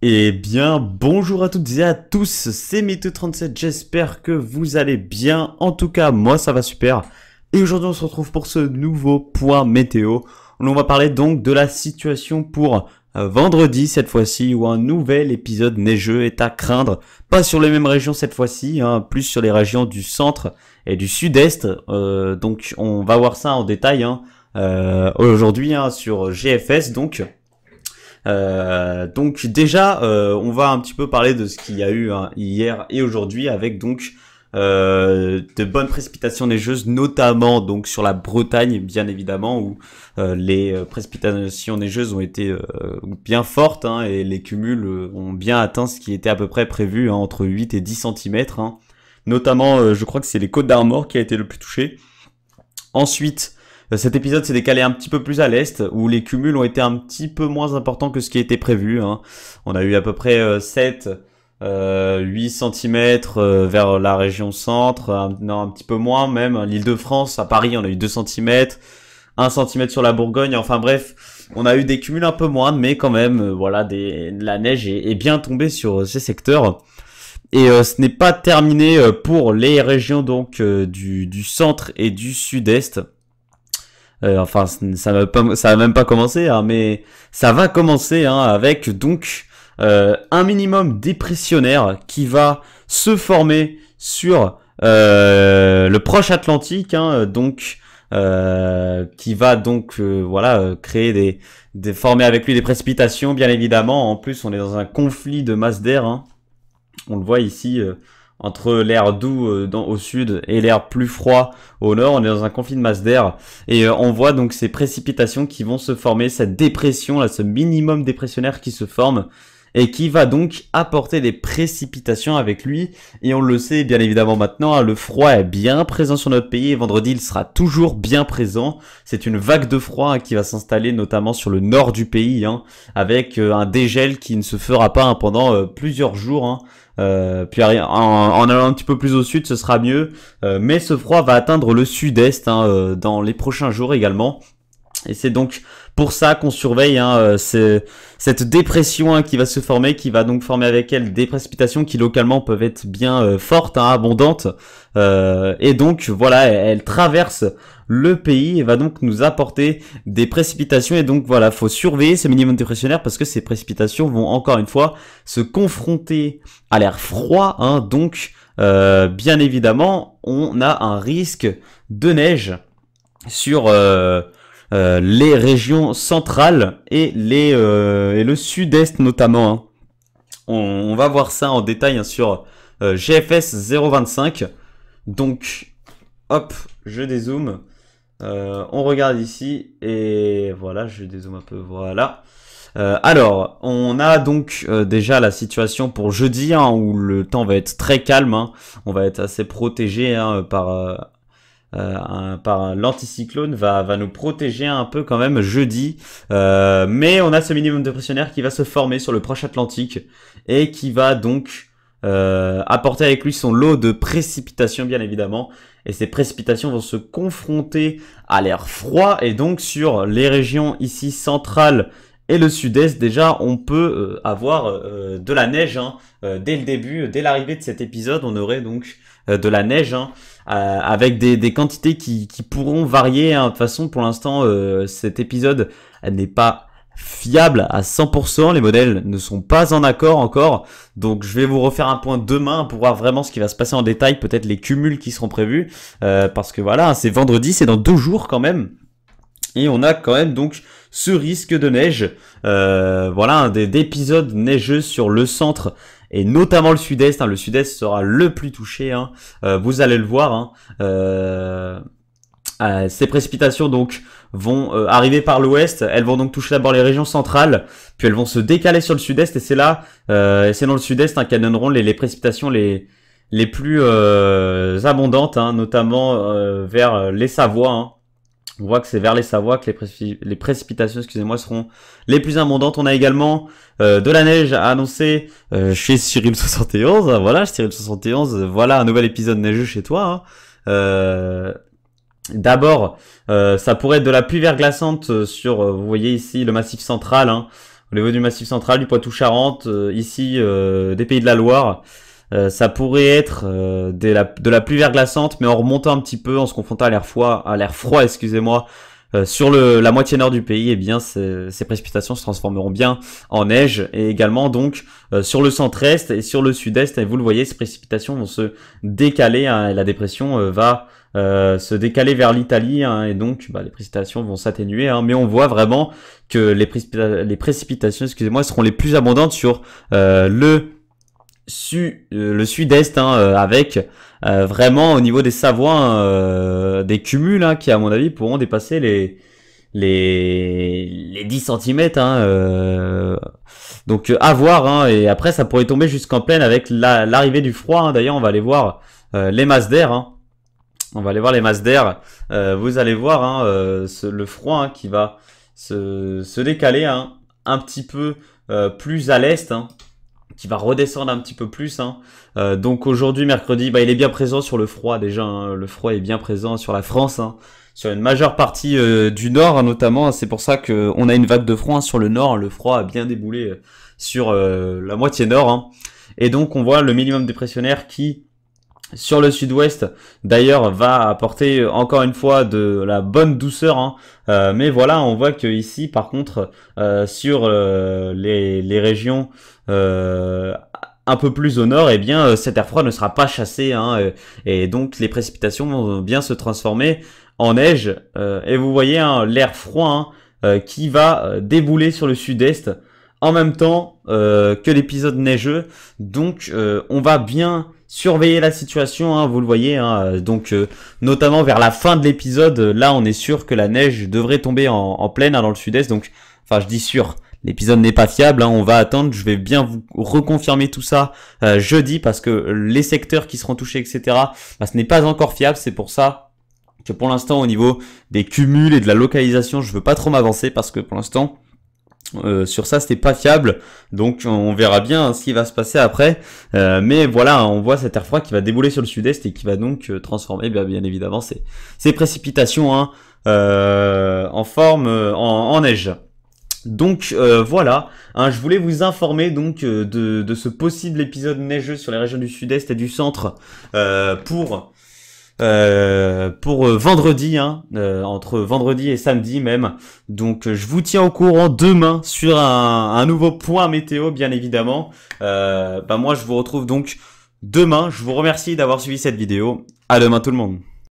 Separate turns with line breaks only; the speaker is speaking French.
Eh bien, bonjour à toutes et à tous, c'est Mytho37, j'espère que vous allez bien. En tout cas, moi ça va super. Et aujourd'hui, on se retrouve pour ce nouveau point météo. On va parler donc de la situation pour vendredi cette fois-ci, où un nouvel épisode neigeux est à craindre. Pas sur les mêmes régions cette fois-ci, hein, plus sur les régions du centre et du sud-est. Donc on va voir ça en détail hein, aujourd'hui hein, sur GFS donc. Donc déjà, on va un petit peu parler de ce qu'il y a eu hein, hier et aujourd'hui avec donc de bonnes précipitations neigeuses, notamment donc sur la Bretagne, bien évidemment, où les précipitations neigeuses ont été bien fortes hein, et les cumuls ont bien atteint ce qui était à peu près prévu, hein, entre 8 et 10 centimètres. Hein. Notamment, je crois que c'est les Côtes d'Armor qui a été le plus touché. Ensuite, cet épisode s'est décalé un petit peu plus à l'est, où les cumuls ont été un petit peu moins importants que ce qui était prévu. Hein. On a eu à peu près 7, 8 cm vers la région centre, non, un petit peu moins même. L'Île-de-France, à Paris, on a eu 2 cm, 1 cm sur la Bourgogne. Enfin bref, on a eu des cumuls un peu moins, mais quand même, voilà, la neige est bien tombée sur ces secteurs. Et ce n'est pas terminé pour les régions donc du centre et du sud-est. Enfin, ça va même pas commencer, hein, mais ça va commencer hein, avec donc un minimum dépressionnaire qui va se former sur le proche Atlantique, hein, donc qui va donc voilà créer former avec lui des précipitations, bien évidemment. En plus, on est dans un conflit de masse d'air. Hein. On le voit ici entre l'air doux au sud et l'air plus froid au nord. On est dans un conflit de masse d'air et on voit donc ces précipitations qui vont se former, cette dépression, là, ce minimum dépressionnaire qui se forme et qui va donc apporter des précipitations avec lui. Et on le sait bien évidemment maintenant, hein, le froid est bien présent sur notre pays et vendredi il sera toujours bien présent. C'est une vague de froid hein, qui va s'installer notamment sur le nord du pays hein, avec un dégel qui ne se fera pas hein, pendant plusieurs jours. Hein. Puis en allant un petit peu plus au sud, ce sera mieux. Mais ce froid va atteindre le sud-est hein, dans les prochains jours également. Et c'est donc pour ça qu'on surveille hein, cette dépression hein, qui va se former, qui va donc former avec elle des précipitations qui localement peuvent être bien fortes, hein, abondantes. Et donc voilà, elle traverse le pays et va donc nous apporter des précipitations. Et donc voilà, faut surveiller ces minimums dépressionnaires parce que ces précipitations vont encore une fois se confronter à l'air froid. Hein, donc bien évidemment, on a un risque de neige sur les régions centrales et le sud-est notamment. Hein. On va voir ça en détail hein, sur GFS 025. Donc, hop, je dézoome. On regarde ici et voilà, je dézoome un peu, voilà. Alors, on a donc déjà la situation pour jeudi hein, où le temps va être très calme. Hein. On va être assez protégé hein, par l'anticyclone va nous protéger un peu quand même jeudi. Mais on a ce minimum dépressionnaire qui va se former sur le proche Atlantique et qui va donc apporter avec lui son lot de précipitations bien évidemment. Et ces précipitations vont se confronter à l'air froid et donc sur les régions ici centrales et le sud-est, déjà, on peut avoir de la neige hein, dès le début, dès l'arrivée de cet épisode, on aurait donc de la neige hein, avec des quantités qui pourront varier. Hein. De toute façon, pour l'instant, cet épisode n'est pas fiable à 100%. Les modèles ne sont pas en accord encore. Donc, je vais vous refaire un point demain pour voir vraiment ce qui va se passer en détail, peut-être les cumuls qui seront prévus. Parce que voilà, c'est vendredi, c'est dans 2 jours quand même. Et on a quand même donc ce risque de neige, voilà, d'épisodes neigeux sur le centre et notamment le sud-est. Hein. Le sud-est sera le plus touché, hein. Vous allez le voir. Hein. Ces précipitations donc vont arriver par l'ouest, elles vont donc toucher d'abord les régions centrales, puis elles vont se décaler sur le sud-est et c'est là, c'est dans le sud-est hein, qu'elles donneront les précipitations les plus abondantes, hein, notamment vers les Savoies. Hein. On voit que c'est vers les Savoies que les précipitations, excusez-moi, seront les plus abondantes. On a également de la neige à annoncer chez Cyril71. Voilà, Cyril71, voilà un nouvel épisode neigeux chez toi. Hein. D'abord, ça pourrait être de la pluie verglaçante sur, vous voyez ici, le massif central. Hein. au niveau du Massif central, du Poitou-Charentes, ici des Pays de la Loire. Ça pourrait être de la pluie verglaçante, mais en remontant un petit peu, en se confrontant à l'air froid, excusez-moi, sur la moitié nord du pays, eh bien ces précipitations se transformeront bien en neige, et également donc sur le centre-est et sur le sud-est. Et vous le voyez, ces précipitations vont se décaler, hein, et la dépression va se décaler vers l'Italie, hein, et donc les précipitations vont s'atténuer, hein, mais on voit vraiment que les précipitations, excusez-moi, seront les plus abondantes sur le sud-est, hein, avec vraiment au niveau des Savoies des cumuls, hein, qui à mon avis pourront dépasser les 10 cm, hein, donc à voir, hein, et après ça pourrait tomber jusqu'en pleine avec l'arrivée du froid, hein. D'ailleurs on va aller voir les masses d'air, hein. On va aller voir les masses d'air. Vous allez voir, hein, le froid, hein, qui va se décaler, hein, un petit peu plus à l'est, hein, qui va redescendre un petit peu plus, hein. Donc aujourd'hui, mercredi, il est bien présent sur le froid déjà, hein. Le froid est bien présent sur la France, hein, sur une majeure partie du nord, hein, notamment. C'est pour ça qu'on a une vague de froid, hein, sur le nord. Le froid a bien déboulé sur la moitié nord, hein. Et donc on voit le minimum dépressionnaire qui, sur le sud-ouest, d'ailleurs, va apporter encore une fois de la bonne douceur, hein. Mais voilà, on voit que ici, par contre, sur les régions un peu plus au nord, eh bien, cet air froid ne sera pas chassé, hein, et donc les précipitations vont bien se transformer en neige. Et vous voyez, hein, l'air froid, hein, qui va débouler sur le sud-est en même temps que l'épisode neigeux. Donc, on va bien surveiller la situation, hein, vous le voyez, hein, donc notamment vers la fin de l'épisode, là on est sûr que la neige devrait tomber en pleine, hein, dans le sud-est. Donc, enfin je dis sûr, l'épisode n'est pas fiable, hein, on va attendre, je vais bien vous reconfirmer tout ça jeudi, parce que les secteurs qui seront touchés, etc., ce n'est pas encore fiable. C'est pour ça que pour l'instant, au niveau des cumuls et de la localisation, je veux pas trop m'avancer, parce que pour l'instant, sur ça c'était pas fiable. Donc on verra bien, hein, ce qui va se passer après, mais voilà, on voit cet air froid qui va débouler sur le sud-est et qui va donc transformer bien évidemment ces précipitations, hein, en forme en neige. Donc voilà, hein, je voulais vous informer donc de ce possible épisode neigeux sur les régions du sud-est et du centre pour vendredi, hein, entre vendredi et samedi même. Donc je vous tiens au courant demain sur un nouveau point météo, bien évidemment. Moi je vous retrouve donc demain. Je vous remercie d'avoir suivi cette vidéo. À demain tout le monde.